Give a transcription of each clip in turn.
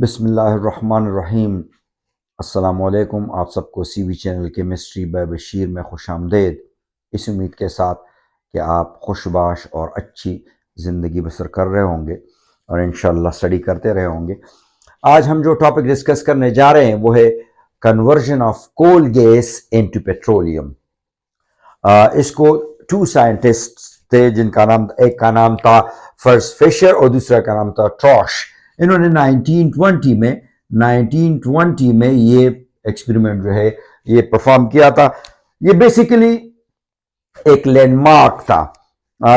बिस्मिल्लाहिर्रहमानिर्रहीम। अस्सलामुअलैकुम। आप सबको CV channel chemistry bye Bashir में खुश आमदेद। इस उम्मीद के साथ कि आप खुशबाश और अच्छी ज़िंदगी बसर कर रहे होंगे और इंशाअल्लाह स्टडी करते रहे होंगे। आज हम जो टॉपिक डिस्कस करने जा रहे हैं वो है conversion of coal gas into petroleum. इसको टू साइंटिस्ट थे जिनका नाम, एक का नाम था फर्स्ट फिशर और दूसरा का नाम था ट्रॉश। इन्होंने 1920 में ये एक्सपेरिमेंट जो है ये परफॉर्म किया था। ये बेसिकली एक लैंडमार्क था।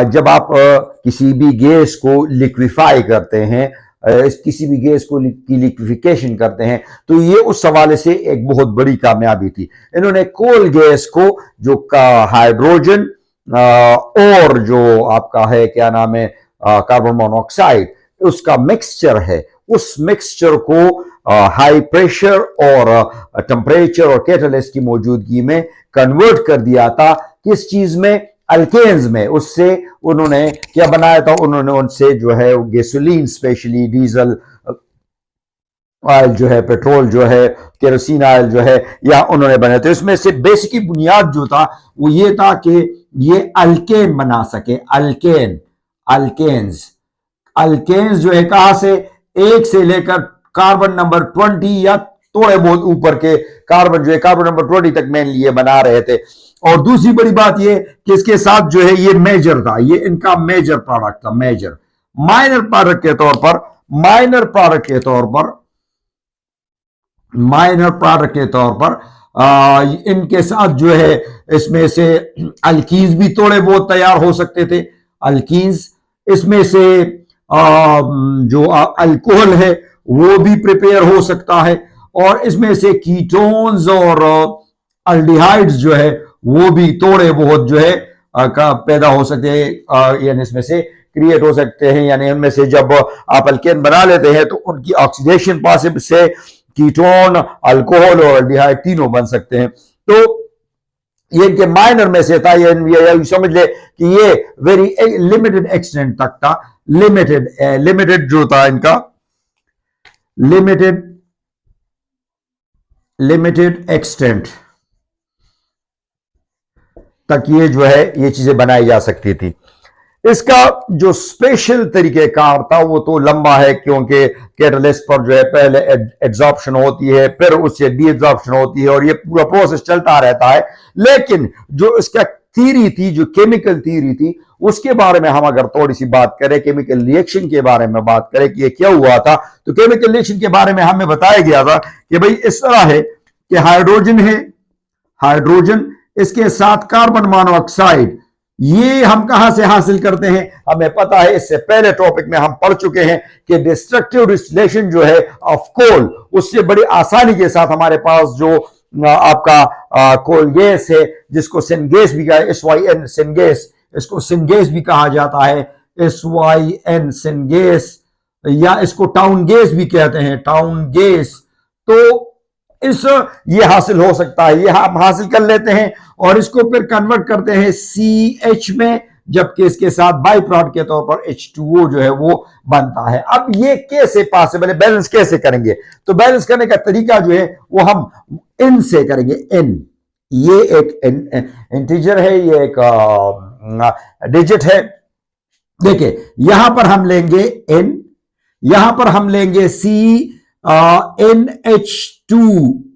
जब आप किसी भी गैस को लिक्विफाई करते हैं, किसी भी गैस को की लिक्विफिकेशन करते हैं, तो ये उस हवाले से एक बहुत बड़ी कामयाबी थी। इन्होंने कोल गैस को जो का हाइड्रोजन और जो आपका है क्या नाम है कार्बन मोनोऑक्साइड, उसका मिक्सचर है, उस मिक्सचर को हाई प्रेशर और टेम्परेचर और कैटलिस्ट की मौजूदगी में कन्वर्ट कर दिया था। किस चीज में? अल्केन्स में। उससे उन्होंने क्या बनाया था? उन्होंने उनसे जो है गैसोलीन, स्पेशली डीजल ऑयल जो है, पेट्रोल जो है, केरोसिन ऑयल जो है, या उन्होंने बनाए थे। इसमें से बेसिक बुनियाद जो था वो ये था कि ये अल्केन बना सके। अल्केन्स जो है कहां से? एक से लेकर कार्बन नंबर 20 या थोड़े बहुत ऊपर के कार्बन जो है कार्बन नंबर 20 तक मेनली ये बना रहे थे। और दूसरी बड़ी बात ये कि इसके साथ जो है ये मेजर था, ये इनका मेजर प्रोडक्ट था। मेजर माइनर प्रोडक्ट के तौर पर इनके साथ जो है इसमें से अल्कीन्स भी थोड़े बहुत तैयार हो सकते थे। अल्कीन्स, इसमें से जो अल्कोहल है वो भी प्रिपेयर हो सकता है, और इसमें से कीटोन्स और अल्डिहाइड्स जो है वो भी थोड़े बहुत जो है का पैदा हो सकते हैं, यानी इसमें से क्रिएट हो सकते हैं। यानी इनमें से जब आप अल्केन बना लेते हैं तो उनकी ऑक्सीडेशन प्रोसेस से कीटोन, अल्कोहल और अल्डिहाइड तीनों बन सकते हैं। तो ये इनके माइनर में से था। ये समझ ले कि ये वेरी लिमिटेड एक्सटेंट तक था। लिमिटेड जो था इनका, लिमिटेड एक्सटेंट तक ये जो है ये चीजें बनाई जा सकती थी। इसका जो स्पेशल तरीकेकार था वो तो लंबा है, क्योंकि कैटलिस्ट पर जो है पहले एब्जॉर्प्शन होती है, फिर उससे डी एब्जॉर्प्शन होती है, और ये पूरा प्रोसेस चलता रहता है। लेकिन जो इसका थ्योरी थी, जो केमिकल थ्योरी थी, उसके बारे में हम अगर थोड़ी सी बात करें, केमिकल रिएक्शन के बारे में बात करें कि ये क्या हुआ था, तो केमिकल रिएक्शन के बारे में हमें बताया गया था कि भाई इस तरह है कि हाइड्रोजन है, हाइड्रोजन, इसके साथ कार्बन मोनोऑक्साइड, ये हम कहां से हासिल करते हैं? हमें पता है, इससे पहले टॉपिक में हम पढ़ चुके हैं कि डिस्ट्रक्टिव डिस्टिलेशन जो है ऑफ कोल, उससे बड़ी आसानी के साथ हमारे पास जो आपका कोल गैस है, जिसको सिनगैस भी कहा, SYN सिनगैस, इसको सिनगैस भी कहा जाता है, SYN सिनगैस, या इसको टाउन गैस भी कहते हैं, टाउन गैस। तो ये हासिल हो सकता है, ये हम हासिल कर लेते हैं और इसको फिर कन्वर्ट करते हैं CH में, जबकि इसके साथ बाई प्रोडक्ट के तौर पर H2O जो है वो बनता है। अब ये कैसे पॉसिबल है? बैलेंस कैसे करेंगे? तो बैलेंस करने का तरीका जो है वो हम N से करेंगे। N, ये एक इंटीजर है, ये एक डिजिट है। देखिए यहां पर हम लेंगे N, यहां पर हम लेंगे NH2,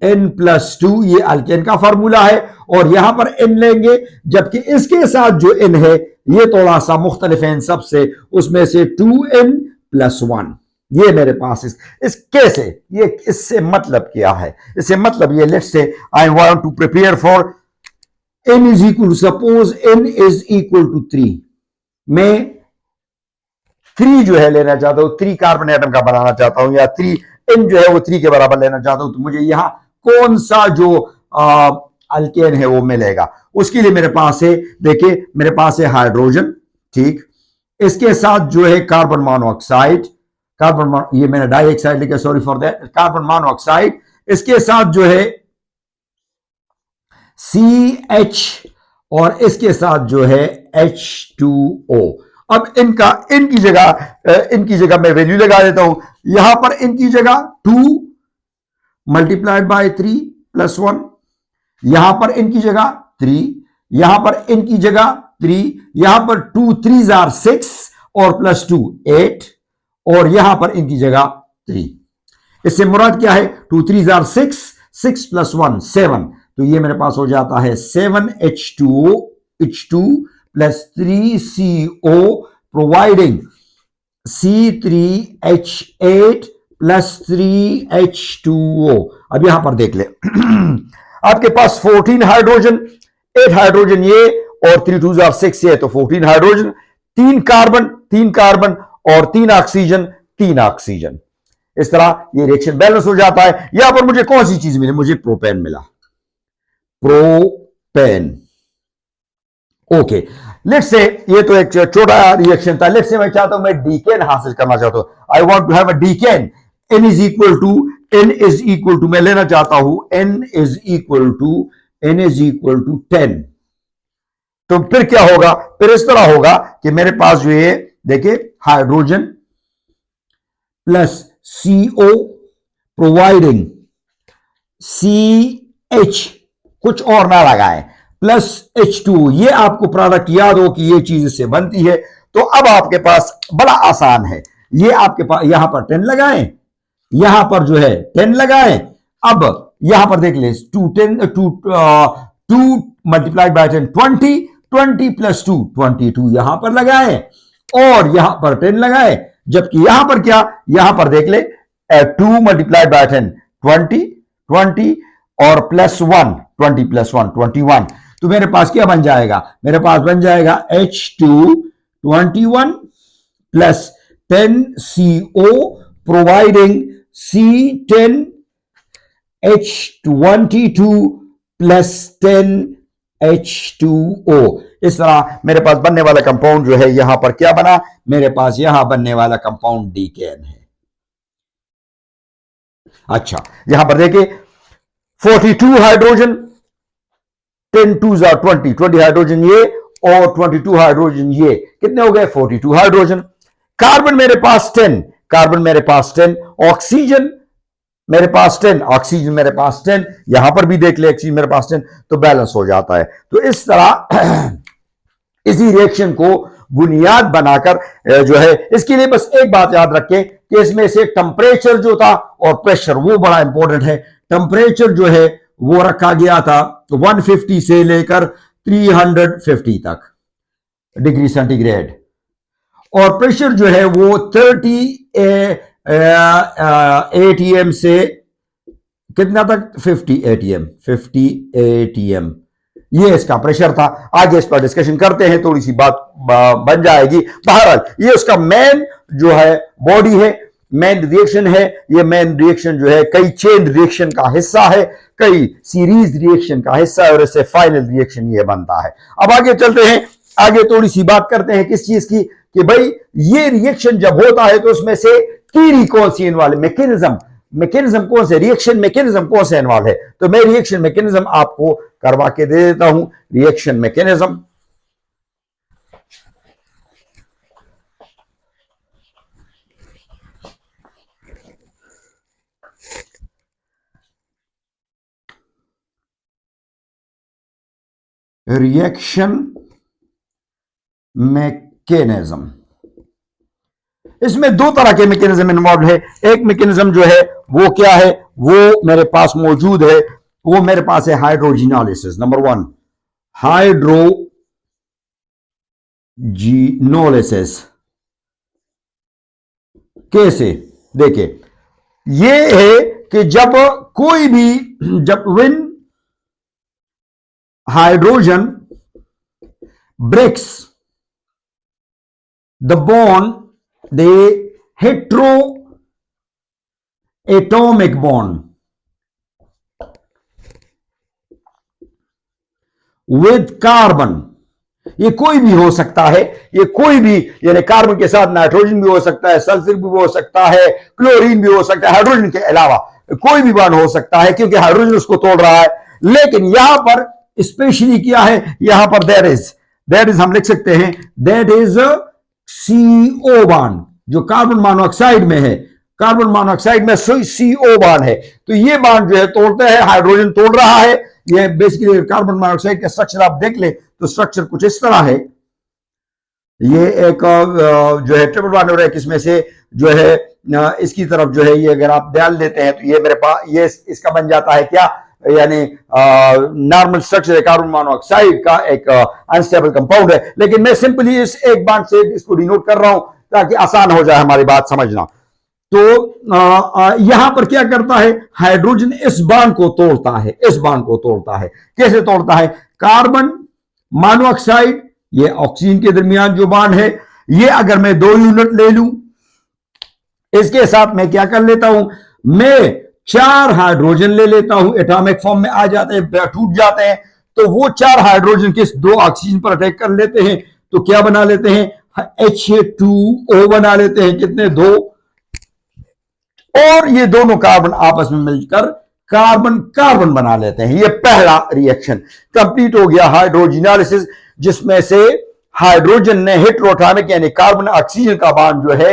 N+2, ये अल्केन का फार्मूला है, और यहां पर N लेंगे, जबकि इसके साथ जो N है ये थोड़ा सा मुख्तलिफ है इन सबसे, उसमें से 2N+1 ये मेरे पास इस कैसे, ये इससे मतलब क्या है? इससे मतलब ये, let's say I want to prepare for N is equal, suppose N is equal to 3, मैं 3 जो है लेना चाहता हूं, 3 कार्बन एटम का बनाना चाहता हूं, या 3 N जो है वो 3 के बराबर लेना चाहता हूं, तो मुझे यहां कौन सा जो अल्केन है वो मिलेगा? उसके लिए मेरे पास है, देखिए मेरे पास है हाइड्रोजन, ठीक, इसके साथ जो है कार्बन मोनोऑक्साइड, ये मैंने डाइऑक्साइड लिखा, sorry for that, carbon monoxide, इसके साथ जो है CH, और इसके साथ जो है H2O। अब इनकी जगह मैं वैल्यू लगा देता हूं। यहां पर इनकी जगह 2 मल्टीप्लाइड बाय 3 प्लस 1, यहां पर इनकी जगह 3, यहां पर इनकी जगह 3, यहां पर 2 3 आर 6 और प्लस 2 8, और यहां पर इनकी जगह 3। इससे मुराद क्या है? 2 3 आर 6, 6 प्लस 1 7, तो ये मेरे पास हो जाता है 7H2O H2 plus 3CO providing C3H8 plus 3H2O। अब यहां पर देख ले आपके पास 14 हाइड्रोजन, 8 हाइड्रोजन ये और 3 2 आर 6 ये, तो 14 हाइड्रोजन, 3 कार्बन और 3 ऑक्सीजन, 3 ऑक्सीजन। इस तरह ये रिएक्शन बैलेंस हो जाता है। यहां पर मुझे कौन सी चीज मिली? मुझे प्रोपेन मिला, प्रोपेन। ओके, लेट्स से ये तो एक छोटा रिएक्शन था। लेट्स से मैं चाहता हूं, मैं डीकेन हासिल करना चाहता हूं। I want to have a decane. n is equal to मैं लेना चाहता हूं n इज इक्वल टू 10। तो फिर क्या होगा? फिर इस तरह होगा कि मेरे पास जो ये देखिए hydrogen plus CO providing CH, कुछ और ना लगाए, प्लस H2। ये आपको प्रोडक्ट याद हो कि ये चीज इससे बनती है। तो अब आपके पास बड़ा आसान है, ये आपके पास यहां पर 10 लगाएं, यहां पर जो है 10 लगाएं। अब यहां पर देख ले 2 मल्टीप्लाइड बाय 10 20, 20 प्लस 2 22 यहां पर लगाएं और यहां पर 10 लगाएं। जबकि यहां पर क्या? यहां पर देख ले 2 मल्टीप्लाइड बाय 10 20, 20 और प्लस 1 20 प्लस 1 21। तो मेरे पास क्या बन जाएगा? मेरे पास बन जाएगा H2 21 plus 10CO providing C10 H22 plus 10 H2O। इस तरह मेरे पास बनने वाला कंपाउंड जो है यहां पर क्या बना? मेरे पास यहां बनने वाला कंपाउंड डीकेन है। अच्छा, यहां पर देखिए 42 हाइड्रोजन, 10 2 आर 20, 20 हाइड्रोजन ये और 22 हाइड्रोजन ये, कितने हो गए? 42 हाइड्रोजन। कार्बन मेरे पास 10, ऑक्सीजन मेरे पास 10, ऑक्सीजन मेरे पास 10, यहां पर भी देख ले ऑक्सीजन मेरे पास 10, तो बैलेंस हो जाता है। तो इस तरह इसी रिएक्शन को बुनियाद बनाकर जो है, इसके लिए बस एक बात याद रखें कि इसमें से टेम्परेचर जो था और प्रेशर वो बड़ा इंपॉर्टेंट है। टेम्परेचर जो है वो रखा गया था 150 से लेकर 350 तक डिग्री सेंटीग्रेड, और प्रेशर जो है वो 30 ATM से कितना तक? 50 ATM ये इसका प्रेशर था। आगे इस पर डिस्कशन करते हैं, थोड़ी सी बात बन जाएगी। बहरहाल ये उसका मेन जो है बॉडी है, मेन रिएक्शन है। ये मेन रिएक्शन जो है कई चेन रिएक्शन का हिस्सा है, कई सीरीज रिएक्शन का हिस्सा है, और इससे फाइनल रिएक्शन ये बनता है। अब आगे चलते हैं, आगे थोड़ी सी बात करते हैं किस चीज की, कि भाई ये रिएक्शन जब होता है तो उसमें से थ्योरी कौन सी इन्वॉल्व, मैकेनिज्म कौन से, रिएक्शन मैकेनिज्म कौन से इन्वॉल्व है। तो मैं रिएक्शन मैकेनिज्म आपको करवा के दे देता हूं। रिएक्शन मैकेनिज्म मैकेनिज्म, इसमें दो तरह के मैकेनिज्म इन्वॉल्व है। एक मैकेनिज्म जो है वो क्या है, वो मेरे पास मौजूद है, वो मेरे पास है हाइड्रोजिनोलिसिस। नंबर 1 हाइड्रोजिनोलिसिस। कैसे? देखिए ये है कि जब कोई भी, जब when hydrogen breaks the bond, the heteroatomic bond with carbon, ये कोई भी हो सकता है, ये कोई भी, यानी कार्बन के साथ नाइट्रोजन भी हो सकता है, सल्फर भी हो सकता है, क्लोरीन भी हो सकता है, हाइड्रोजन के अलावा कोई भी बॉन्ड हो सकता है, क्योंकि हाइड्रोजन उसको तोड़ रहा है। लेकिन यहां पर स्पेशली क्या है, यहां पर दैट इज हम लिख सकते हैं, दैट इज CO बॉन्ड जो कार्बन मोनोऑक्साइड में है, कार्बन मोनोऑक्साइड में CO बॉन्ड है, तो ये बॉन्ड जो है तोड़ता है, हाइड्रोजन तोड़ रहा है। ये बेसिकली कार्बन मोनोऑक्साइड का स्ट्रक्चर आप देख ले तो स्ट्रक्चर कुछ इस तरह है। ये एक जो है ट्रिपल बॉन्ड हो रहा है, किसमें से जो है इसकी तरफ जो है ये अगर आप ध्यान देते हैं तो ये मेरे पास ये इसका बन जाता है क्या, यानी नॉर्मल स्ट्रक्चर है कार्बन मोनोऑक्साइड का, एक अनस्टेबल कंपाउंड है। लेकिन मैं सिंपली इस एक बॉन्ड से इसको डिनोट कर रहा हूं ताकि आसान हो जाए हमारी बात समझना। तो यहां पर क्या करता है, हाइड्रोजन इस बॉन्ड को तोड़ता है, इस बॉन्ड को तोड़ता है। कैसे तोड़ता है, कार्बन मोनोऑक्साइड ये ऑक्सीजन के दरमियान जो बॉन्ड है, ये अगर मैं 2 यूनिट ले लूं, इसके साथ मैं क्या कर लेता हूं, मैं 4 हाइड्रोजन ले लेता हूं, एटॉमिक फॉर्म में आ जाते हैं, टूट जाते हैं, तो वो 4 हाइड्रोजन के 2 ऑक्सीजन पर अटैक कर लेते हैं, तो क्या बना लेते हैं, H2O बना लेते हैं, कितने 2, और ये दोनों कार्बन आपस में मिलकर कार्बन कार्बन बना लेते हैं। ये पहला रिएक्शन कंप्लीट हो गया, हाइड्रोजिनालिसिस, जिसमें से हाइड्रोजन ने हेटेरोएटॉमिक यानी कार्बन ऑक्सीजन का बॉन्ड जो है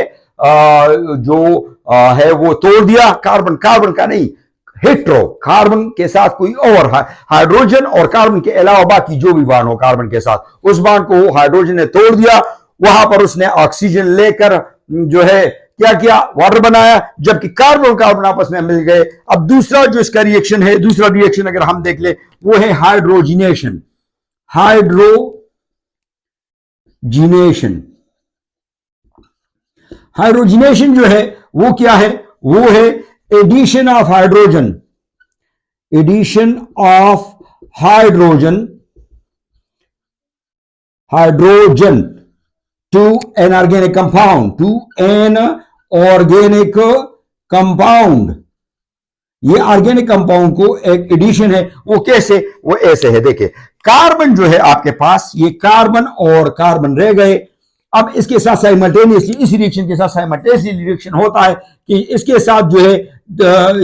है वो तोड़ दिया, कार्बन कार्बन का नहीं, हेटेरो कार्बन के साथ कोई और हाइड्रोजन और कार्बन के अलावा बाकी जो भी बॉन्ड हो कार्बन के साथ, उस बॉन्ड को हाइड्रोजन ने तोड़ दिया। वहां पर उसने ऑक्सीजन लेकर जो है क्या किया, वाटर बनाया, जबकि कार्बन और कार्बन आपस में मिल गए। अब दूसरा जो इसका रिएक्शन है, दूसरा रिएक्शन अगर हम देख ले वो है हाइड्रोजिनेशन। हाइड्रोजिनेशन जो है वो क्या है, वो है addition of hydrogen, addition of hydrogen to an organic compound, ये ऑर्गेनिक कंपाउंड को एक एडिशन है। वो कैसे, वो ऐसे है, देखिए कार्बन जो है आपके पास, ये कार्बन और कार्बन रह गए। अब इसके साथ साइमल्टेनियसली, इस रिएक्शन के साथ साइमल्टेनियसली रिएक्शन होता है कि इसके साथ जो है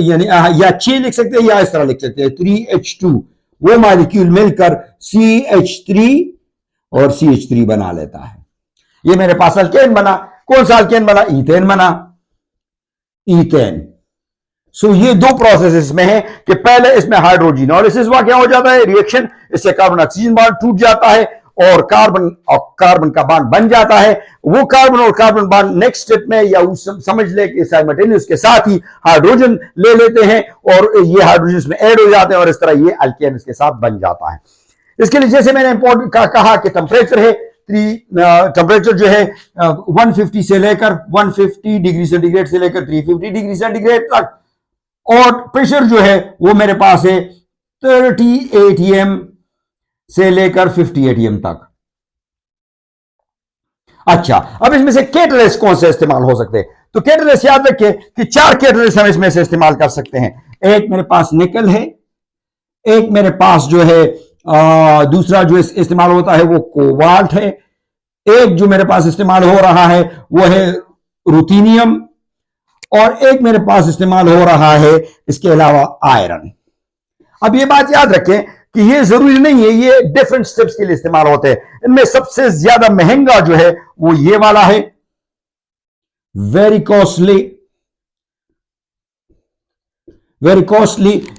यानी या 6 लिख सकते हैं या इस तरह लिख सकते हैं, 3H2, वो मॉलिक्यूल मिलकर CH3 और CH3 बना लेता है। ये मेरे पास अल्केन बना, कौन सा अल्केन बना, ईथेन बना, ईथेन। सो ये 2 प्रोसेस इसमें है कि पहले इसमें हाइड्रोजिनोलिसिस वाकया हो जाता है, रिएक्शन, इससे कार्बन ऑक्सीजन बॉन्ड टूट जाता है और कार्बन का बॉन्ड बन जाता है। वो कार्बन और कार्बन बॉन्ड नेक्स्ट स्टेप में या समझ ले कि साइमल्टेनियस के साथ ही हाइड्रोजन ले लेते हैं और ये हाइड्रोजन इसमें ऐड हो जाते हैं और इस तरह ये अल्केन इसके साथ बन जाता है। इसके लिए जैसे मैंने इंपॉर्टेंट कहा कि टेम्परेचर है, टेम्परेचर जो है 150 से लेकर 150 डिग्री सेंटीग्रेड से लेकर 350 डिग्री सेंटीग्रेड तक, और प्रेशर जो है वो मेरे पास है 30 atm से लेकर 50 atm तक। अच्छा, अब इसमें से कैटलिस्ट कौन से इस्तेमाल हो सकते हैं, तो कैटलिस्ट याद रखिए कि 4 कैटलिस्ट हम इसमें से इस्तेमाल कर सकते हैं। एक मेरे पास निकल है, एक मेरे पास जो है दूसरा जो इस्तेमाल होता है वो कोबाल्ट है, एक जो मेरे पास इस्तेमाल हो रहा है वो है रुथेनियम, और एक मेरे पास इस्तेमाल हो रहा है इसके अलावा आयरन। अब ये बात याद रखें कि ये जरूरी नहीं है, ये डिफरेंट स्टेप्स के लिए इस्तेमाल होते हैं। इनमें सबसे ज्यादा महंगा जो है वो ये वाला है, वेरी कॉस्टली,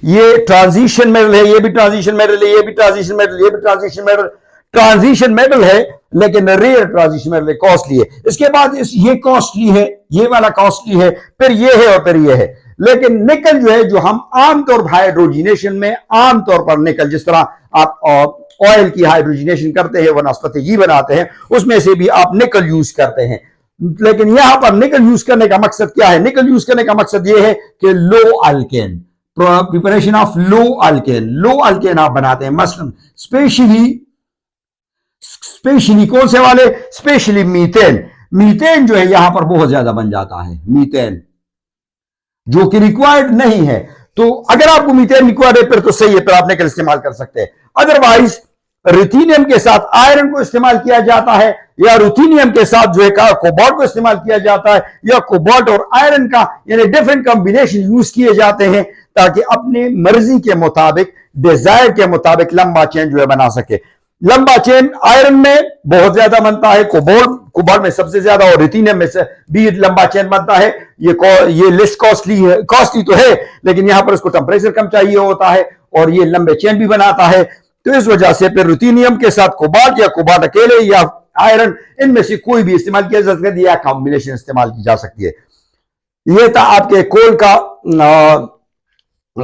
ये ट्रांजिशन मेटल है, ये भी ट्रांजिशन मेटल है, ये भी ट्रांजिशन मेटल, ये भी ट्रांजिशन मेटल, ट्रांजिशन मेटल है लेकिन रेयर ट्रांजिशन मेटल है, कॉस्टली है। इसके बाद ये कॉस्टली है, ये वाला कॉस्टली है, फिर ये है और फिर ये है। लेकिन निकल जो है, जो हम आमतौर पर हाइड्रोजिनेशन में आमतौर पर निकल, जिस तरह आप ऑयल की हाइड्रोजिनेशन करते हैं, वनस्पति घी बनाते हैं, उसमें से भी आप निकल यूज करते हैं। लेकिन यहां पर निकल यूज करने का मकसद क्या है, निकल यूज करने का मकसद यह है कि low alkane, preparation of low alkane आप बनाते हैं। मसलन स्पेशली कौन से वाले, स्पेशली मीथेन जो है यहां पर बहुत ज्यादा बन जाता है, मीथेन जो कि रिक्वायर्ड नहीं है। तो अगर आपको मीथेन रिक्वायर्ड है फिर तो सही है, फिर आप निकल इस्तेमाल कर सकते हैं। अदरवाइज रुथेनियम के साथ आयरन को इस्तेमाल किया जाता है, या रुथेनियम के साथ जो है कोबाल्ट को इस्तेमाल किया जाता है, या कोबाल्ट और आयरन का यानी डिफरेंट कॉम्बिनेशन यूज किए जाते हैं ताकि अपने मर्जी के मुताबिक, डिजायर के मुताबिक लंबा चेन जो है बना सके। लंबा चेन आयरन में बहुत ज्यादा बनता है, कोबाल्ट में सबसे ज्यादा, और रिथीनियम में से भी लंबा चेन बनता है। ये लेस कॉस्टली है, कॉस्टली तो है लेकिन यहां पर इसको टेम्परेचर कम चाहिए होता है और ये लंबे चेन भी बनाता है। तो इस वजह से फिर रुथीनियम के साथ कोबाल्ट या कोबाल्ट अकेले या आयरन, इनमें से कोई भी इस्तेमाल किया जा सकता है या कॉम्बिनेशन इस्तेमाल की जा सकती है। ये था आपके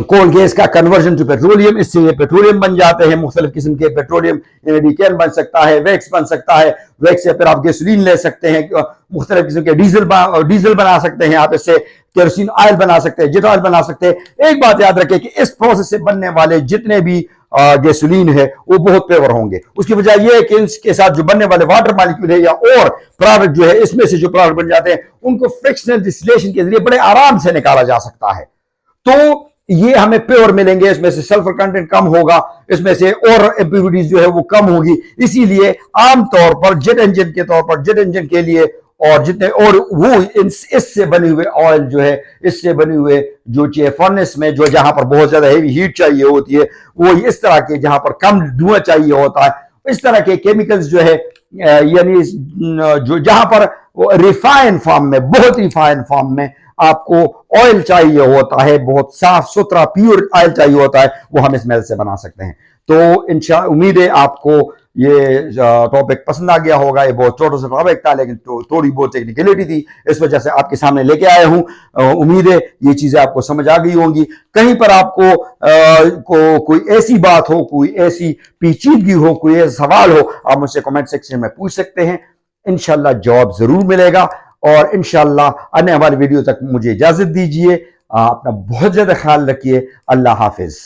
कोल गैस का कन्वर्जन टू पेट्रोलियम। इससे ये पेट्रोलियम बन जाते हैं, मुख्तलिफ किस्म के पेट्रोलियम, डीकेन बन सकता है, वैक्स बन सकता है, वैक्स से फिर आप गैसोलीन ले सकते हैं, मुख्तलिफ किस्म के डीजल बना सकते हैं, आप इससे केरोसिन ऑयल बना सकते हैं, जेट ऑयल बना सकते हैं। एक बात याद रखें कि इस प्रोसेस से बनने वाले जितने भी गैसोलीन है वो बहुत प्योर होंगे। उसकी वजह यह है कि इसके साथ जो बनने वाले वाटर मॉलिक्यूल है या और प्रोडक्ट जो है, इसमें से जो प्रोडक्ट बन जाते हैं उनको फ्रिक्शनल डिस्टिलेशन के जरिए बड़े आराम से निकाला जा सकता है। तो ये हमें प्योर मिलेंगे, इसमें से सल्फर कंटेंट कम होगा, इसमें से और इंप्योरिटीज जो है वो कम होगी। इसीलिए आमतौर पर जेट इंजन के तौर पर, जेट इंजन के लिए और जितने और वो इससे बने हुए ऑयल जो है, इससे बने हुए जो फर्नेस में जो जहां पर बहुत ज्यादा हेवी हीट चाहिए होती है, वो इस तरह के जहां पर कम धुआं चाहिए होता है, इस तरह के केमिकल्स जो है, यानी जो जहां पर रिफाइन फॉर्म में, बहुत रिफाइन फॉर्म में आपको ऑयल चाहिए होता है, बहुत साफ सुथरा प्योर ऑयल चाहिए होता है, वो हम इस मेल से बना सकते हैं। तो इंशाअल्लाह उम्मीद है आपको ये टॉपिक पसंद आ गया होगा। ये बहुत छोटा सा टॉपिक था लेकिन थोड़ी बहुत टेक्निकलिटी थी, इस वजह से आपके सामने लेके आया हूं। उम्मीद है ये चीजें आपको समझ आ गई होंगी। कहीं पर आपको कोई ऐसी बात हो, कोई ऐसी पेचीदगी हो, कोई ऐसा सवाल हो, आप मुझसे कमेंट सेक्शन में पूछ सकते हैं। इंशाअल्लाह जवाब जरूर मिलेगा और इंशाअल्लाह आने वाली वीडियो तक मुझे इजाजत दीजिए। अपना बहुत ज्यादा ख्याल रखिए। अल्लाह हाफिज।